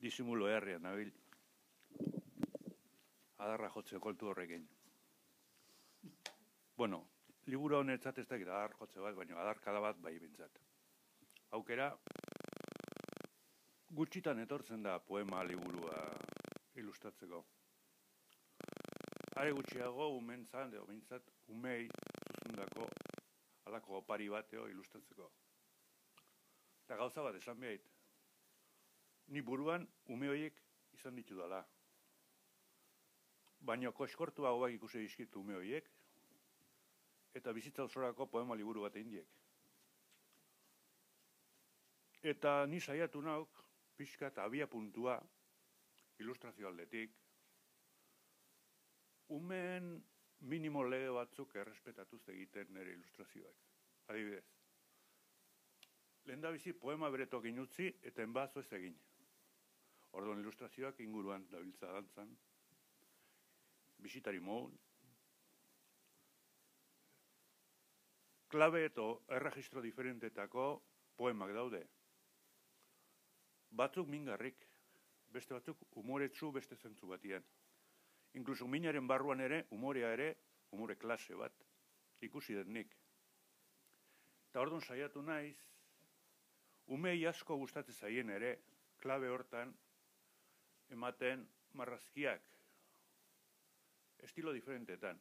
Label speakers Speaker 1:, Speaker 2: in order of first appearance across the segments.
Speaker 1: Disimulo herrian nabil. Adarra jotze koltu horrekin. Bueno, liburu honetzat ez dakit adar jotze bat, baina adarkada bat bai bintzat. Aukera, gutxitan etortzen da poema liburua ilustratzeko. Are gutxiago umentzan, edo bintzat, umei zuzundako alako opari bateo ilustratzeko. Eta gauza bat esan behit. Ni buruan ume horiek izan ditu dala. Baina koskortu hauak ikusi dizkitu ume horiek, eta bizitza osorako poema liburu bat indiek. Eta ni saiatu nauk, pixka eta abia puntua, ilustrazio aldetik, umeen minimo lege batzuk errespetatuz egiten nire ilustrazioak. Adibidez, lehendabizi poema beretokin utzi eta enbazo ez egin. Orduan ilustrazioak inguruan dabiltza dantzan, bisitari modun, klabe eta erregistro diferentetako poemak daude. Batzuk mingarrik, beste batzuk umoretsu beste zentzu batian. Inkluso minaren barruan ere, umorea ere, umore klase bat, ikusi dut nik. Eta orduan saiatu naiz, umei asko gustatzen zaien ere, klabe hortan, ematen marrazkiak, estilo diferentetan.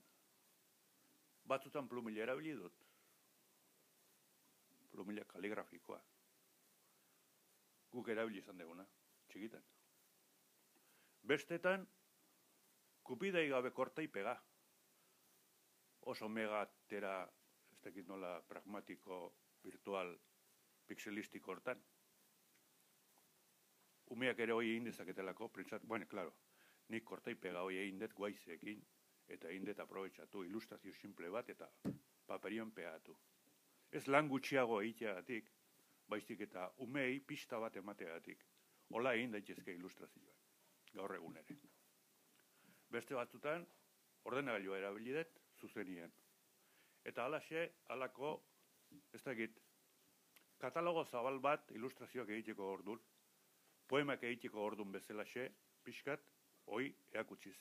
Speaker 1: Batzutan plumila erabili dut, plumila kaligrafikoa. Guk erabili izan deguna, txikitan. Bestetan, kupidei gabe kortai pega. Oso megatera, ez dakit nola pragmatiko, virtual, pixelistiko hortan. Umeak ere hoi egin dezaketelako, printzat, bueno, klaro, nik kortai pega hoi egin dut guaizekin, eta egin dut aprobetsatu ilustrazio simple bat, eta paperion pegatu. Ez lan gutxiago egiteagatik, baizik eta umei pista bat emateagatik. Hola egin daitezke ilustrazioak, gaur egun ere. Beste batzutan, ordenagailua erabili dut, zuzenien. Eta halaxe, halako, ez dakit, katalogo zabal bat ilustrazioak egiteko ordun, poemak egiteko ordun bezalaxe, pixkat, hoi eakutsiz.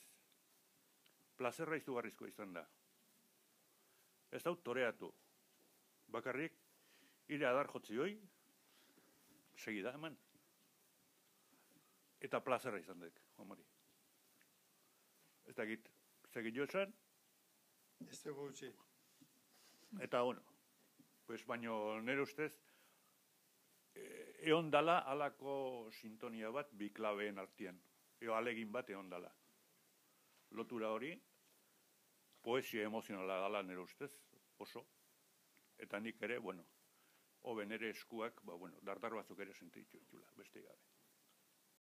Speaker 1: Plazerra izugarrizkoa izan da. Ez dut toreatu. Bakarrik, ire adar jotzi hoi, segida eman. Eta plazerra izan dek, homori. Ez dakit, segit jo esan?
Speaker 2: Ez dugu utzi.
Speaker 1: Eta, bueno, pues baino nire ustez, egon dala alako sintonia bat bi klabeen artean. Eo alegin bat egon dala. Lotura hori, poesia emozionala dala nire ustez, oso. Eta nik ere, bueno, hobe nire eskuak, dardar batzuk ere sentitu ditula, beste gabe.